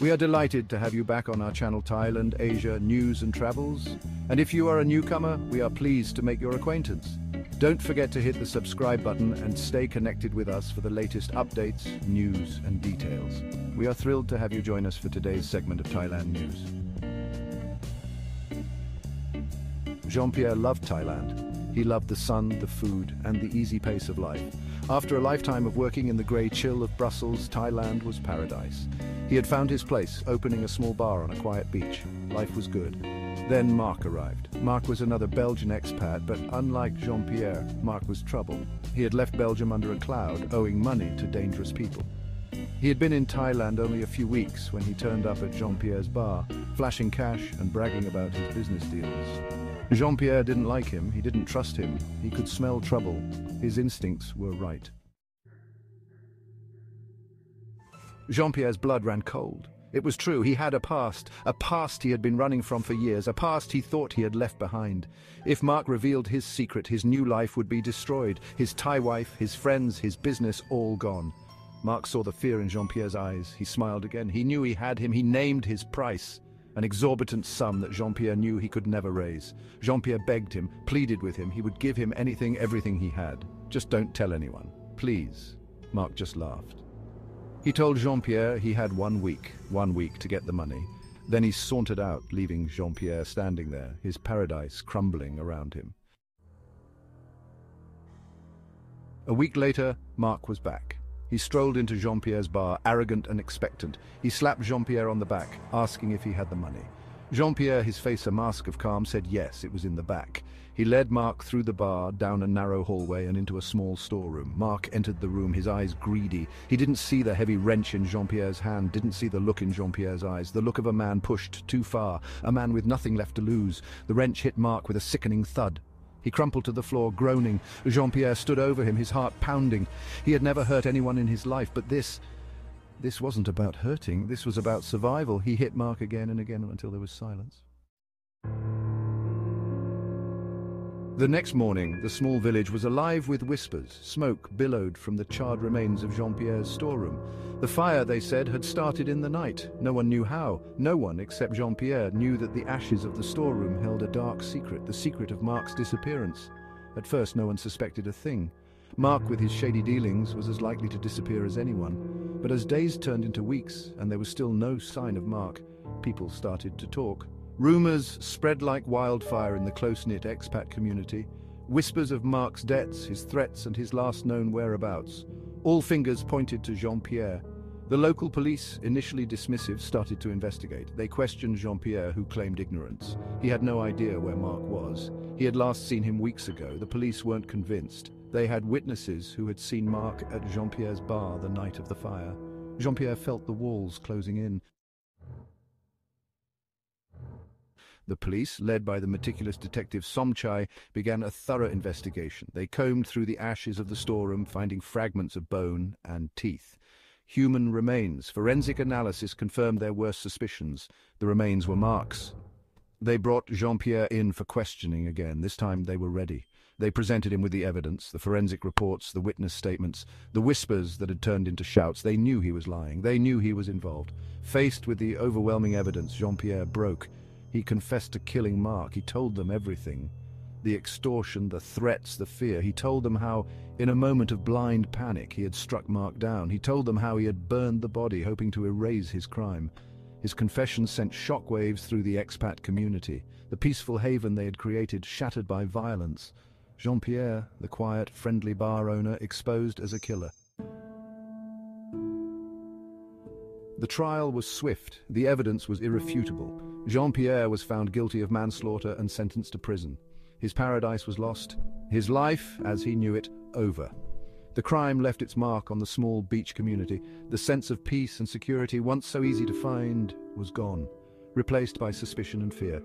We are delighted to have you back on our channel Thailand, Asia, News and Travels. And if you are a newcomer, we are pleased to make your acquaintance. Don't forget to hit the subscribe button and stay connected with us for the latest updates, news and details. We are thrilled to have you join us for today's segment of Thailand News. Jean-Pierre loved Thailand. He loved the sun, the food and the easy pace of life. After a lifetime of working in the grey chill of Brussels, Thailand was paradise. He had found his place, opening a small bar on a quiet beach. Life was good. Then Marc arrived. Marc was another Belgian expat, but unlike Jean-Pierre, Marc was trouble. He had left Belgium under a cloud, owing money to dangerous people. He had been in Thailand only a few weeks when he turned up at Jean-Pierre's bar, flashing cash and bragging about his business deals. Jean-Pierre didn't like him, he didn't trust him, he could smell trouble. His instincts were right. Jean-Pierre's blood ran cold. It was true, he had a past he had been running from for years, a past he thought he had left behind. If Marc revealed his secret, his new life would be destroyed, his Thai wife, his friends, his business, all gone. Marc saw the fear in Jean-Pierre's eyes. He smiled again. He knew he had him. He named his price. An exorbitant sum that Jean-Pierre knew he could never raise. Jean-Pierre begged him, pleaded with him. He would give him anything, everything he had. Just don't tell anyone. Please. Marc just laughed. He told Jean-Pierre he had 1 week to get the money. Then he sauntered out, leaving Jean-Pierre standing there, his paradise crumbling around him. A week later, Marc was back. He strolled into Jean-Pierre's bar, arrogant and expectant. He slapped Jean-Pierre on the back, asking if he had the money. Jean-Pierre, his face a mask of calm, said yes, it was in the back. He led Marc through the bar, down a narrow hallway and into a small storeroom. Marc entered the room, his eyes greedy. He didn't see the heavy wrench in Jean-Pierre's hand, didn't see the look in Jean-Pierre's eyes, the look of a man pushed too far, a man with nothing left to lose. The wrench hit Marc with a sickening thud. He crumpled to the floor, groaning. Jean-Pierre stood over him, his heart pounding. He had never hurt anyone in his life, but this wasn't about hurting, this was about survival. He hit Marc again and again until there was silence. The next morning, the small village was alive with whispers. Smoke billowed from the charred remains of Jean-Pierre's storeroom. The fire, they said, had started in the night. No one knew how. No one, except Jean-Pierre, knew that the ashes of the storeroom held a dark secret, the secret of Marc's disappearance. At first, no one suspected a thing. Marc, with his shady dealings, was as likely to disappear as anyone. But as days turned into weeks, and there was still no sign of Marc, people started to talk. Rumors spread like wildfire in the close-knit expat community. Whispers of Marc's debts, his threats and his last known whereabouts. All fingers pointed to Jean-Pierre. The local police, initially dismissive, started to investigate. They questioned Jean-Pierre, who claimed ignorance. He had no idea where Marc was. He had last seen him weeks ago. The police weren't convinced. They had witnesses who had seen Marc at Jean-Pierre's bar the night of the fire. Jean-Pierre felt the walls closing in. The police, led by the meticulous detective Somchai, began a thorough investigation. They combed through the ashes of the storeroom, finding fragments of bone and teeth. Human remains. Forensic analysis confirmed their worst suspicions. The remains were Marc's. They brought Jean-Pierre in for questioning again. This time they were ready. They presented him with the evidence, the forensic reports, the witness statements, the whispers that had turned into shouts. They knew he was lying. They knew he was involved. Faced with the overwhelming evidence, Jean-Pierre broke. He confessed to killing Marc. He told them everything. The extortion, the threats, the fear. He told them how, in a moment of blind panic, he had struck Marc down. He told them how he had burned the body, hoping to erase his crime. His confession sent shockwaves through the expat community. The peaceful haven they had created shattered by violence. Jean-Pierre, the quiet, friendly bar owner, exposed as a killer. The trial was swift. The evidence was irrefutable. Jean-Pierre was found guilty of manslaughter and sentenced to prison. His paradise was lost. His life, as he knew it, over. The crime left its mark on the small beach community. The sense of peace and security, once so easy to find, was gone, replaced by suspicion and fear.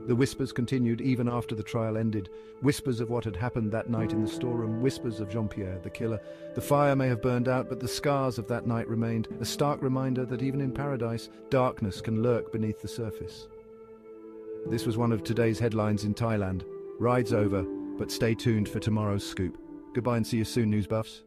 The whispers continued even after the trial ended. Whispers of what had happened that night in the storeroom, whispers of Jean-Pierre, the killer. The fire may have burned out, but the scars of that night remained, a stark reminder that even in paradise, darkness can lurk beneath the surface. This was one of today's headlines in Thailand. Ride's over, but stay tuned for tomorrow's scoop. Goodbye and see you soon, news buffs.